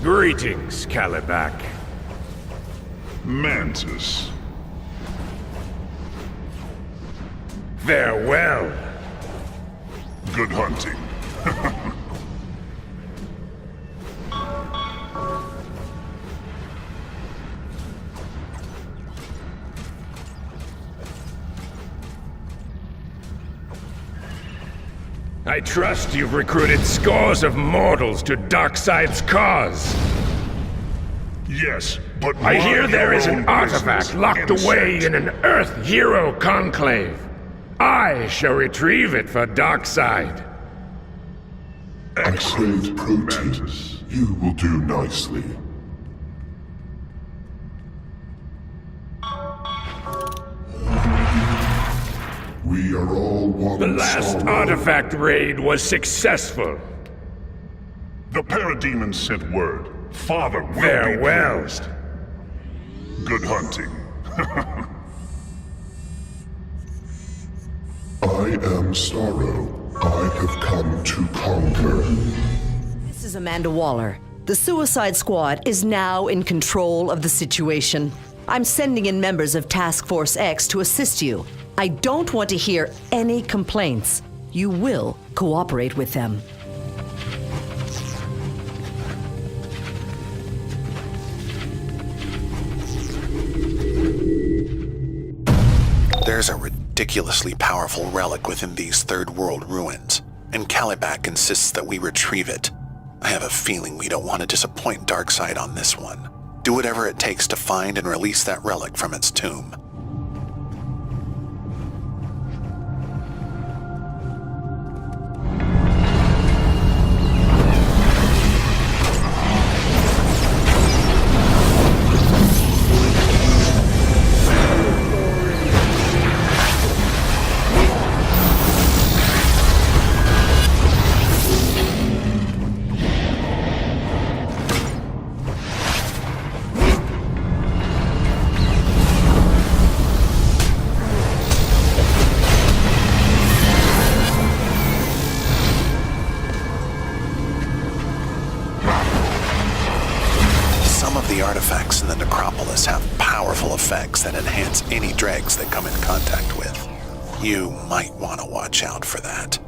Greetings, Calibac. Mantis. Farewell. Good hunting. I trust you've recruited scores of mortals to Darkseid's cause. Yes, but I hear mind there your is an own artifact business, locked away insect. in an Earth Hero Conclave. I shall retrieve it for Darkseid. I crave protein. Mantis. You will do nicely. We are all one The last sorrow. artifact raid was successful. The parademon sent word. Father will be Farewell. pleased. Good hunting. I am sorrow. I have come to conquer. This is Amanda Waller. The Suicide Squad is now in control of the situation. I'm sending in members of Task Force X to assist you. I don't want to hear any complaints. You will cooperate with them. There's a ridiculously powerful relic within these Third World ruins, and Calibac insists that we retrieve it. I have a feeling we don't want to disappoint Darkseid on this one. Do whatever it takes to find and release that relic from its tomb. The artifacts in the Necropolis have powerful effects that enhance any dregs they come in contact with. You might want to watch out for that.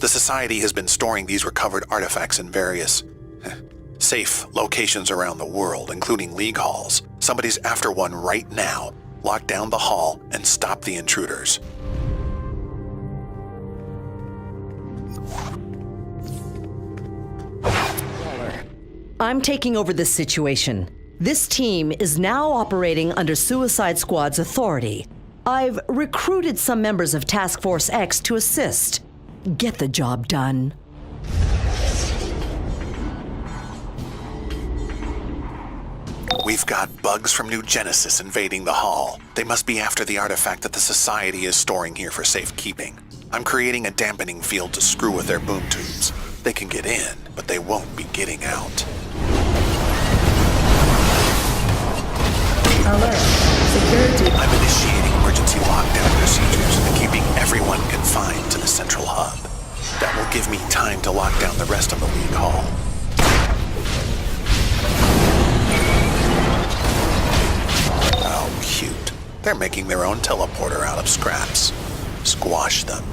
The Society has been storing these recovered artifacts in various safe locations around the world, including League halls. Somebody's after one right now. Lock down the hall and stop the intruders. I'm taking over this situation. This team is now operating under Suicide Squad's authority. I've recruited some members of Task Force X to assist. Get the job done. We've got bugs from New Genesis invading the hall. They must be after the artifact that the Society is storing here for safekeeping. I'm creating a dampening field to screw with their boom tubes. They can get in, but they won't be getting out. Alert. Security. I'm initiating emergency lockdown procedures and keeping everyone confined to the central hub. That will give me time to lock down the rest of the League Hall. Oh, cute. They're making their own teleporter out of scraps. Squash them.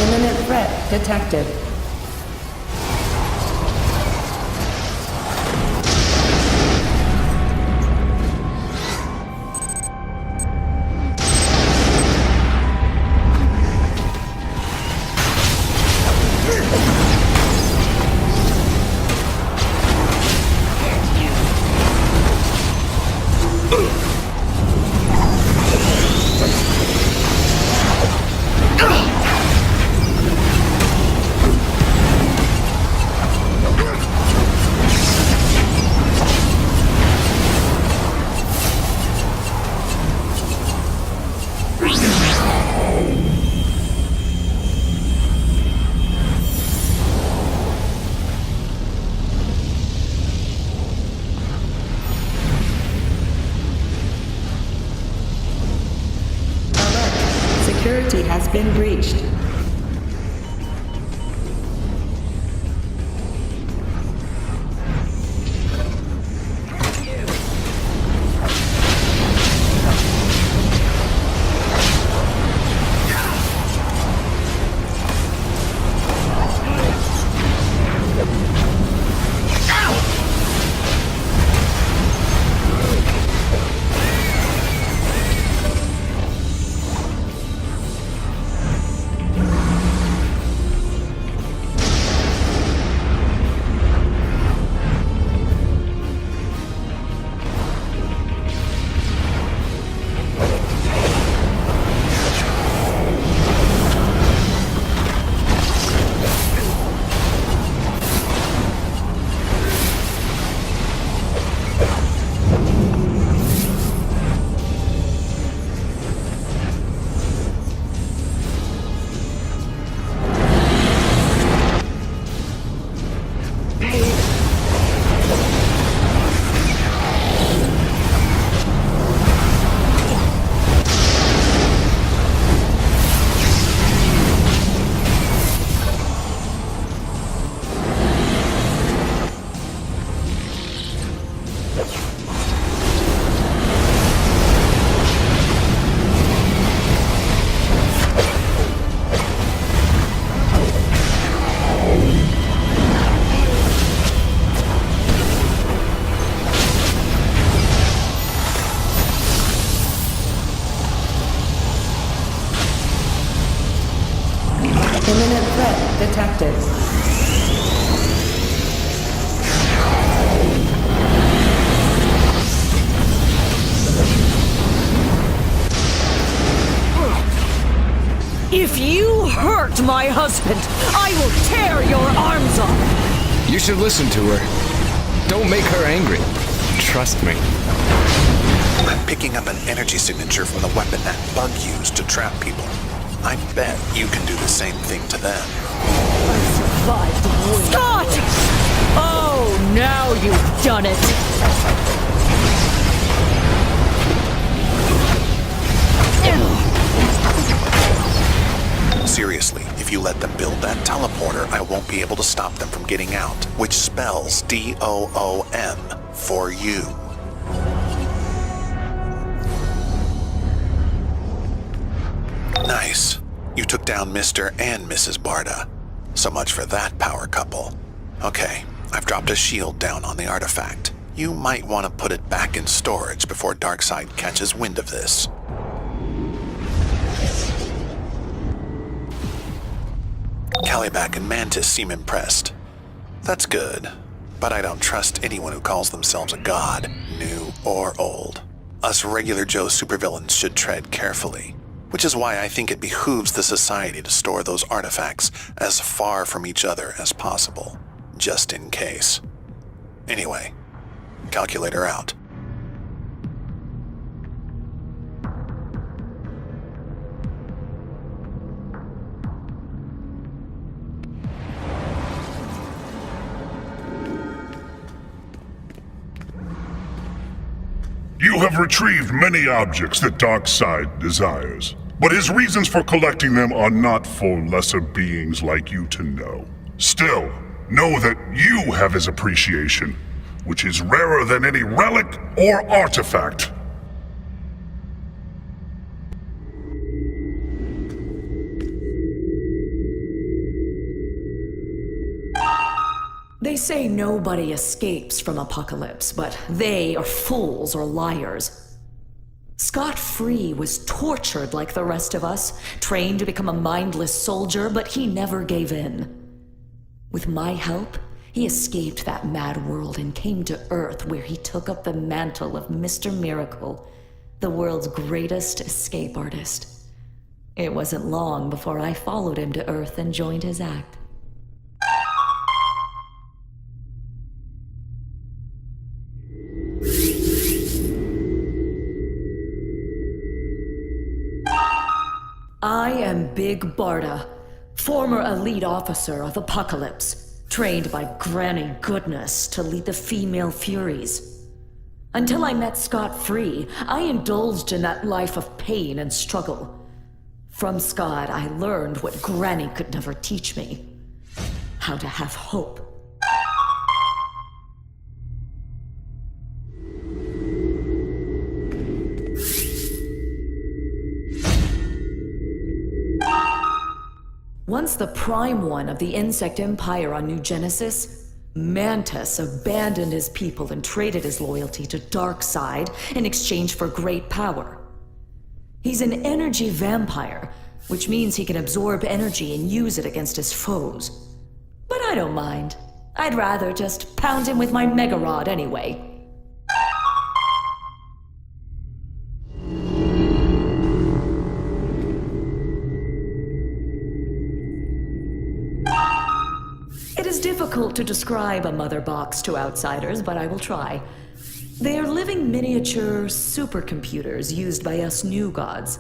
Imminent threat detected. Security has been breached. killed my husband, I will tear your arms off! You should listen to her. Don't make her angry. Trust me. I'm picking up an energy signature from the weapon that Bug used to trap people. I bet you can do the same thing to them. I survived the war. Scott! Oh, now you've done it! Seriously, if you let them build that teleporter, I won't be able to stop them from getting out, which spells DOOM for you. Nice. You took down Mr. and Mrs. Barda. So much for that power couple. Okay, I've dropped a shield down on the artifact. You might want to put it back in storage before Darkseid catches wind of this. Calibac and Mantis seem impressed. That's good, but I don't trust anyone who calls themselves a god, new or old. Us regular Joe supervillains should tread carefully, which is why I think it behooves the society to store those artifacts as far from each other as possible, just in case. Anyway, calculator out. You have retrieved many objects that Darkseid desires, but his reasons for collecting them are not for lesser beings like you to know. Still, know that you have his appreciation, which is rarer than any relic or artifact. They say nobody escapes from apocalypse, but they are fools or liars. Scott Free was tortured like the rest of us, trained to become a mindless soldier, but he never gave in. With my help, he escaped that mad world and came to Earth, where he took up the mantle of Mr. Miracle, the world's greatest escape artist. It wasn't long before I followed him to Earth and joined his act. I am Big Barda, former elite officer of Apocalypse, trained by Granny Goodness to lead the female Furies. Until I met Scott Free, I indulged in that life of pain and struggle. From Scott, I learned what Granny could never teach me: how to have hope. Once the Prime One of the Insect Empire on New Genesis, Mantis abandoned his people and traded his loyalty to Darkseid in exchange for great power. He's an energy vampire, which means he can absorb energy and use it against his foes. But I don't mind. I'd rather just pound him with my Mega Rod anyway. It is difficult to describe a mother box to outsiders, but I will try. They are living miniature supercomputers used by us new gods.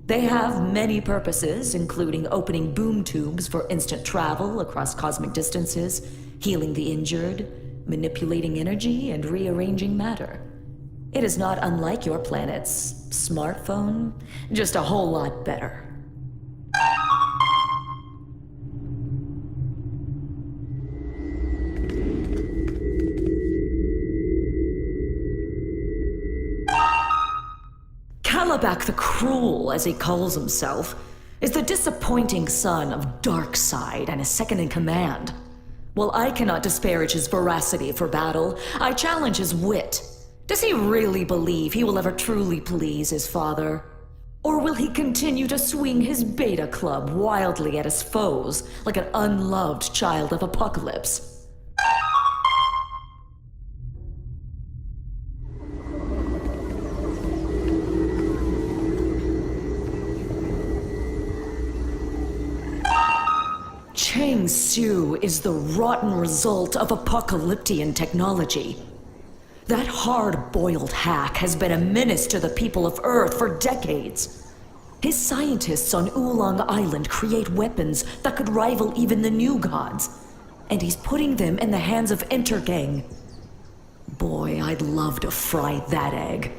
They have many purposes, including opening boom tubes for instant travel across cosmic distances, healing the injured, manipulating energy, and rearranging matter. It is not unlike your planet's smartphone, just a whole lot better. Calibac the Cruel, as he calls himself, is the disappointing son of Darkseid and his second-in-command. While I cannot disparage his veracity for battle, I challenge his wit. Does he really believe he will ever truly please his father? Or will he continue to swing his beta club wildly at his foes, like an unloved child of Apocalypse? Ring Su is the rotten result of apocalyptian technology. That hard-boiled hack has been a menace to the people of Earth for decades. His scientists on Oolong Island create weapons that could rival even the new gods, and he's putting them in the hands of Intergang. Boy, I'd love to fry that egg.